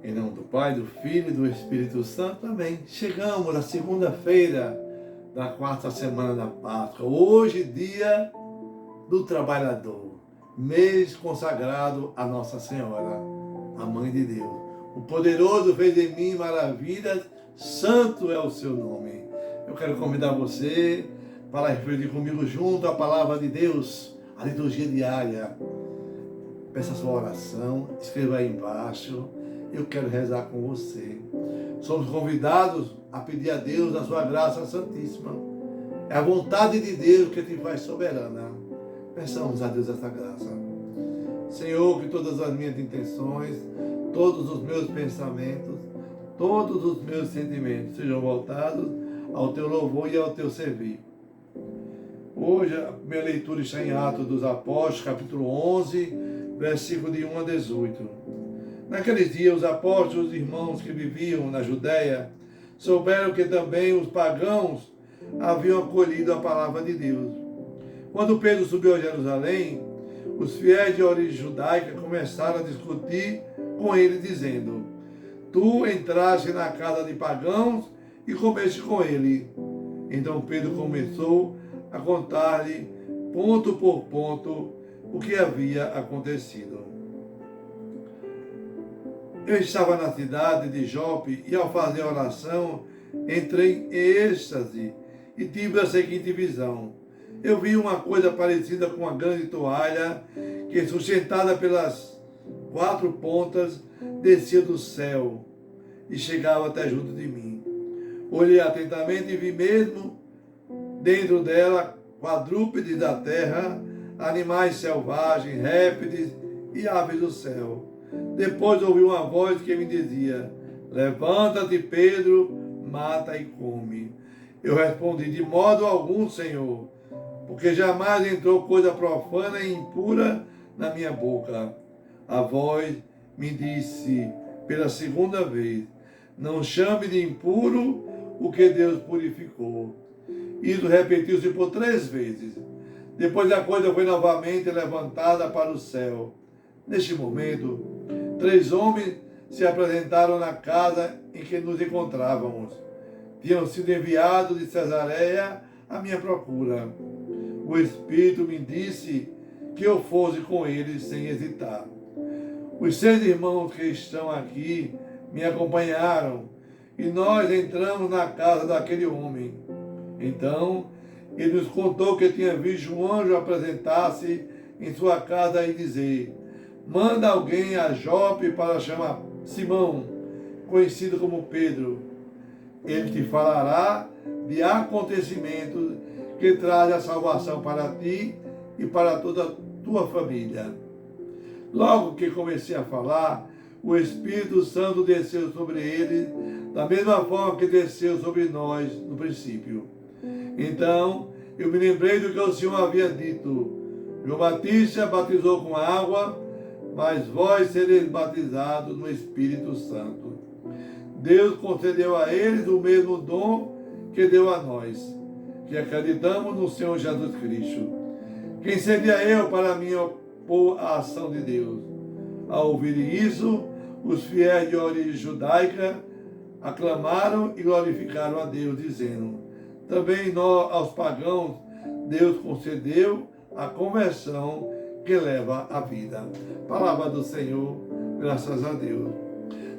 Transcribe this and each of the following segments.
Em nome do Pai, do Filho e do Espírito Santo, amém. Chegamos na segunda-feira da quarta semana da Páscoa. Hoje, dia do trabalhador. Mês consagrado a Nossa Senhora, a Mãe de Deus. O poderoso fez em mim maravilhas, santo é o seu nome. Eu quero convidar você para refletir comigo junto a palavra de Deus, a liturgia diária. Peça a sua oração, escreva aí embaixo. Eu quero rezar com você. Somos convidados a pedir a Deus a sua graça santíssima. É a vontade de Deus que te faz soberana. Peçamos a Deus essa graça. Senhor, que todas as minhas intenções, todos os meus pensamentos, todos os meus sentimentos sejam voltados ao teu louvor e ao teu servir. Hoje a minha leitura está em Atos dos Apóstolos, capítulo 11, versículo de 1 a 18. Naqueles dias, os apóstolos e os irmãos que viviam na Judéia souberam que também os pagãos haviam acolhido a palavra de Deus. Quando Pedro subiu a Jerusalém, os fiéis de origem judaica começaram a discutir com ele, dizendo: Tu entraste na casa de pagãos e comeste com ele. Então Pedro começou a contar-lhe, ponto por ponto, o que havia acontecido. Eu estava na cidade de Jope e, ao fazer oração, entrei em êxtase e tive a seguinte visão. Eu vi uma coisa parecida com uma grande toalha que, sustentada pelas quatro pontas, descia do céu e chegava até junto de mim. Olhei atentamente e vi mesmo dentro dela quadrúpedes da terra, animais selvagens, répteis e aves do céu. Depois ouvi uma voz que me dizia: Levanta-te, Pedro, mata e come. Eu respondi: De modo algum, Senhor, porque jamais entrou coisa profana e impura na minha boca. A voz me disse pela segunda vez: Não chame de impuro o que Deus purificou. Isso repetiu-se por 3 vezes. Depois a coisa foi novamente levantada para o céu. Neste momento, 3 homens se apresentaram na casa em que nos encontrávamos. Tinham sido enviados de Cesareia à minha procura. O Espírito me disse que eu fosse com eles sem hesitar. Os 6 irmãos que estão aqui me acompanharam e nós entramos na casa daquele homem. Então, ele nos contou que tinha visto um anjo apresentar-se em sua casa e dizer: Manda alguém a Jope para chamar Simão, conhecido como Pedro. Ele te falará de acontecimentos que trazem a salvação para ti e para toda a tua família. Logo que comecei a falar, o Espírito Santo desceu sobre ele, da mesma forma que desceu sobre nós no princípio. Então, eu me lembrei do que o Senhor havia dito: João Batista batizou com água, mas vós sereis batizados no Espírito Santo. Deus concedeu a eles o mesmo dom que deu a nós, que acreditamos no Senhor Jesus Cristo. Quem seria eu para me opor à ação de Deus? Ao ouvir isso, os fiéis de origem judaica aclamaram e glorificaram a Deus, dizendo: Também nós, aos pagãos, Deus concedeu a conversão que leva à vida. Palavra do Senhor, graças a Deus.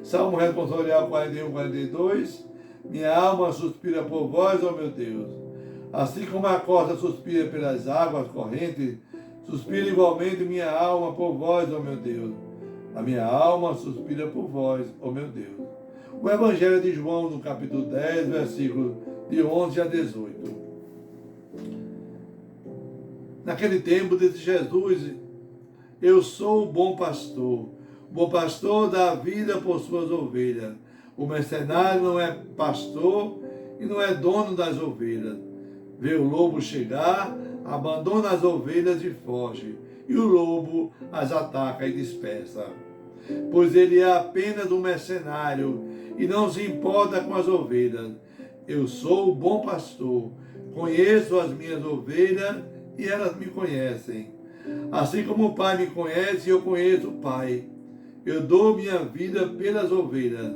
Salmo responsorial 41, 42. Minha alma suspira por vós, ó meu Deus. Assim como a costa suspira pelas águas correntes, suspira igualmente minha alma por vós, ó meu Deus. A minha alma suspira por vós, ó meu Deus. O Evangelho de João, no capítulo 10, versículos de 11 a 18. Naquele tempo, disse Jesus: Eu sou o bom pastor. O bom pastor dá a vida por suas ovelhas. O mercenário não é pastor e não é dono das ovelhas. Vê o lobo chegar, abandona as ovelhas e foge. E o lobo as ataca e dispersa. Pois ele é apenas um mercenário e não se importa com as ovelhas. Eu sou o bom pastor, conheço as minhas ovelhas e elas me conhecem. Assim como o Pai me conhece, eu conheço o Pai. Eu dou minha vida pelas ovelhas.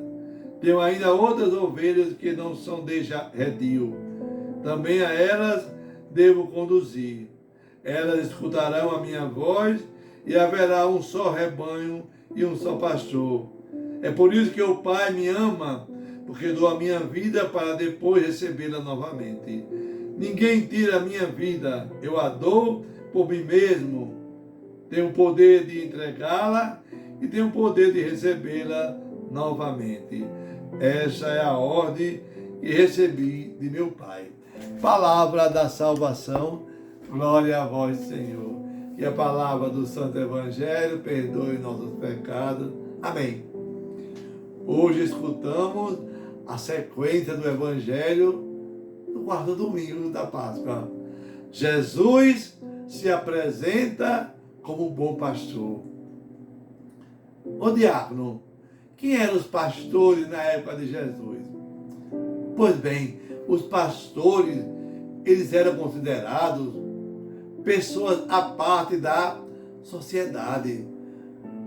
Tenho ainda outras ovelhas que não são de redil. Também a elas devo conduzir. Elas escutarão a minha voz e haverá um só rebanho e um só pastor. É por isso que o Pai me ama, porque dou a minha vida para depois recebê-la novamente. Ninguém tira a minha vida, eu a dou por mim mesmo. Tenho o poder de entregá-la e tenho o poder de recebê-la novamente. Essa é a ordem que recebi de meu Pai. Palavra da salvação, glória a vós, Senhor. Que a palavra do Santo Evangelho perdoe nossos pecados. Amém. Hoje escutamos a sequência do Evangelho do quarto domingo da Páscoa. Jesus se apresenta como bom pastor. Ô diácono, quem eram os pastores na época de Jesus? Pois bem, os pastores, eles eram considerados pessoas à parte da sociedade,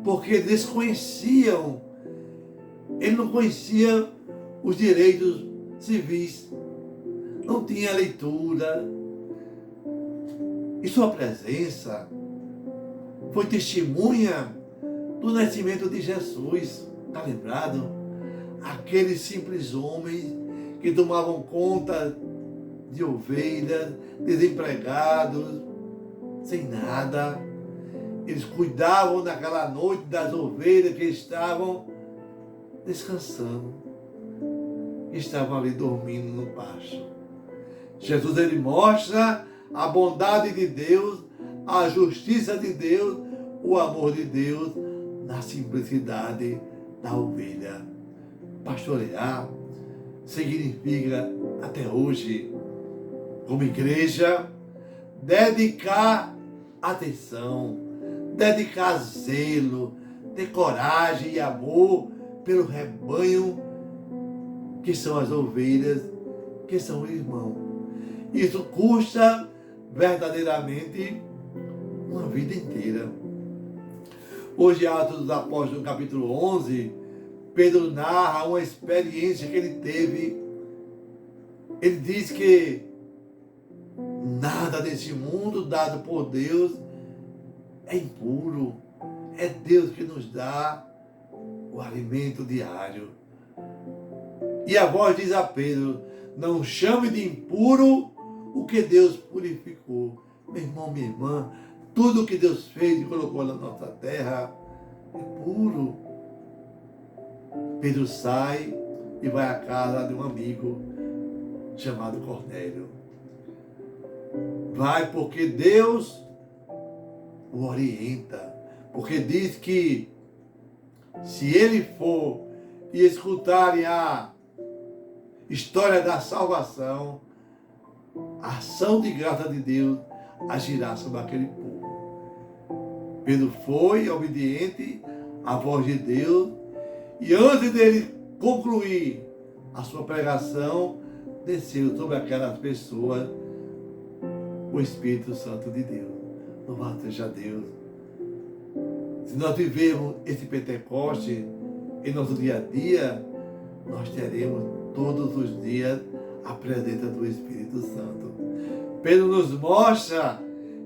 porque desconheciam, ele não conhecia os direitos civis, não tinha leitura, e sua presença foi testemunha do nascimento de Jesus. Está lembrado? Aqueles simples homens que tomavam conta de ovelhas, desempregados, sem nada. Eles cuidavam naquela noite das ovelhas que estavam descansando, estavam ali dormindo no pasto. Jesus, ele mostra a bondade de Deus, a justiça de Deus, o amor de Deus na simplicidade da ovelha. Pastorear significa, até hoje, como igreja, dedicar atenção, dedicar zelo, ter coragem e amor pelo rebanho que são as ovelhas, que são o irmão. Isso custa verdadeiramente uma vida inteira. Hoje, Atos dos Apóstolos, no capítulo 11, Pedro narra uma experiência que ele teve. Ele diz que nada desse mundo dado por Deus é impuro. É Deus que nos dá o alimento diário. E a voz diz a Pedro: não chame de impuro o que Deus purificou. Meu irmão, minha irmã, tudo que Deus fez e colocou na nossa terra é puro. Pedro sai e vai à casa de um amigo chamado Cornélio. Vai porque Deus o orienta. Porque diz que se ele for e escutarem a história da salvação, a ação de graça de Deus agirá sobre aquele povo. Pedro foi obediente à voz de Deus e antes dele concluir a sua pregação, desceu sobre aquelas pessoas o Espírito Santo de Deus. Louvado seja Deus. Se nós vivemos esse Pentecoste em nosso dia a dia, nós teremos todos os dias a presença do Espírito Santo. Pedro nos mostra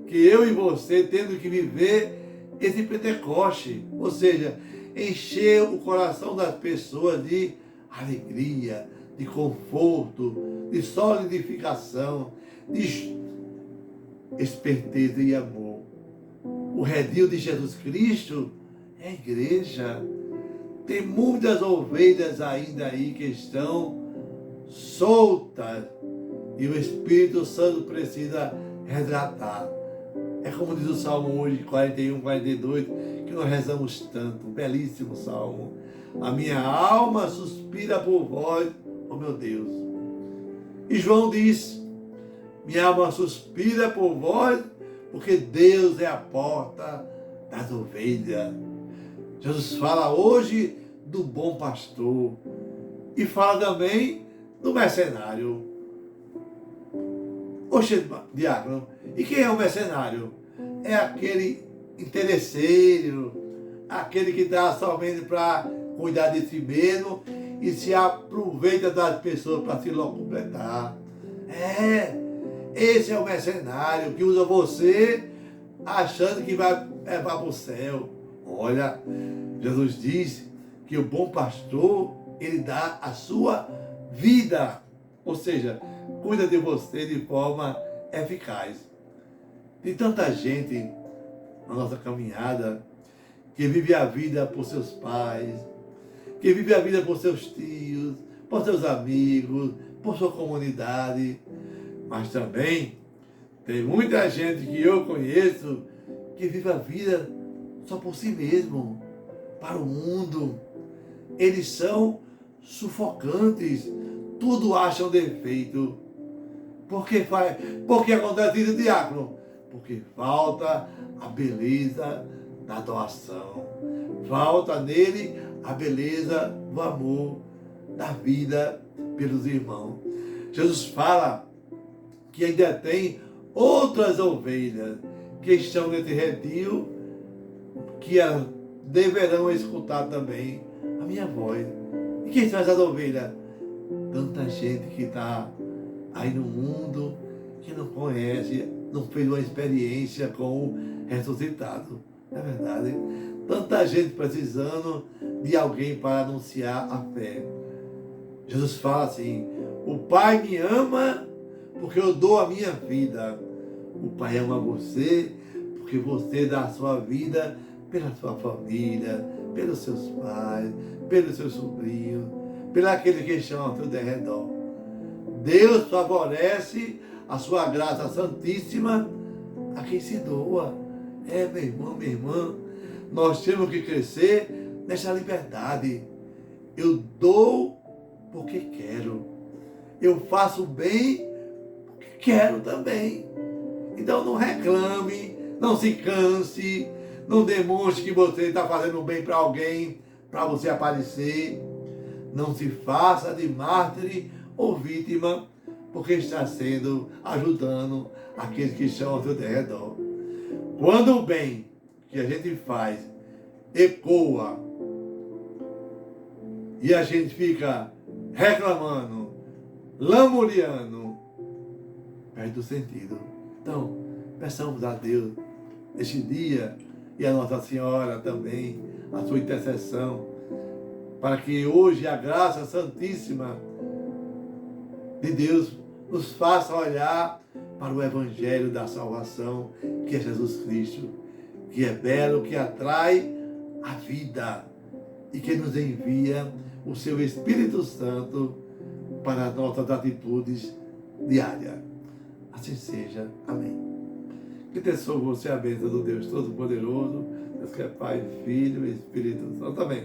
que eu e você temos que viver esse Pentecoste, ou seja, encher o coração das pessoas de alegria, de conforto, de solidificação, de esperteza e amor. O redil de Jesus Cristo é a igreja. Tem muitas ovelhas ainda aí que estão soltas e o Espírito Santo precisa resgatar. É como diz o Salmo hoje, 41, 42, que nós rezamos tanto, um belíssimo Salmo. A minha alma suspira por vós, ó meu Deus. E João diz, minha alma suspira por vós, porque Deus é a porta das ovelhas. Jesus fala hoje do bom pastor e fala também do mercenário. Oxe, diácono, e quem é o mercenário? É aquele interesseiro, aquele que está somente para cuidar de si mesmo e se aproveita das pessoas para se completar. Esse é o mercenário que usa você achando que vai levar para o céu. Olha, Jesus disse que o bom pastor, ele dá a sua vida. Ou seja, cuida de você de forma eficaz. Tem tanta gente na nossa caminhada que vive a vida por seus pais, que vive a vida por seus tios, por seus amigos, por sua comunidade. Mas também tem muita gente que eu conheço que vive a vida só por si mesmo, para o mundo. Eles são sufocantes, tudo acham defeito. Por que acontece isso, diácono? Porque falta a beleza da doação. Falta nele a beleza do amor, da vida pelos irmãos. Jesus fala que ainda tem outras ovelhas que estão nesse redil, que deverão escutar também a minha voz. E quem são essas ovelhas? Tanta gente que está aí no mundo, que não conhece, não fez uma experiência com o ressuscitado. Não é verdade? Tanta gente precisando de alguém para anunciar a fé. Jesus fala assim: o Pai me ama porque eu dou a minha vida. O Pai ama você porque você dá a sua vida pela sua família, pelos seus pais, pelos seus sobrinhos, pelo aquele que estão ao seu derredor. Deus favorece a sua graça santíssima a quem se doa. Meu irmão, minha irmã, nós temos que crescer nessa liberdade. Eu dou porque quero. Eu faço bem porque quero também. Então não reclame, não se canse, não demonstre que você está fazendo bem para alguém, para você aparecer. Não se faça de mártir ou vítima, porque está ajudando aqueles que estão ao seu redor. Quando o bem que a gente faz ecoa e a gente fica reclamando, lamuriando, perde o sentido. Então, peçamos a Deus este dia e a Nossa Senhora também, a sua intercessão, para que hoje a graça santíssima de Deus nos faça olhar para o Evangelho da salvação, que é Jesus Cristo, que é belo, que atrai a vida e que nos envia o seu Espírito Santo para as nossas atitudes diárias. Assim seja. Amém. Que tenha sobre você a bênção do Deus Todo-Poderoso, Deus que é Pai, Filho e Espírito Santo. Amém.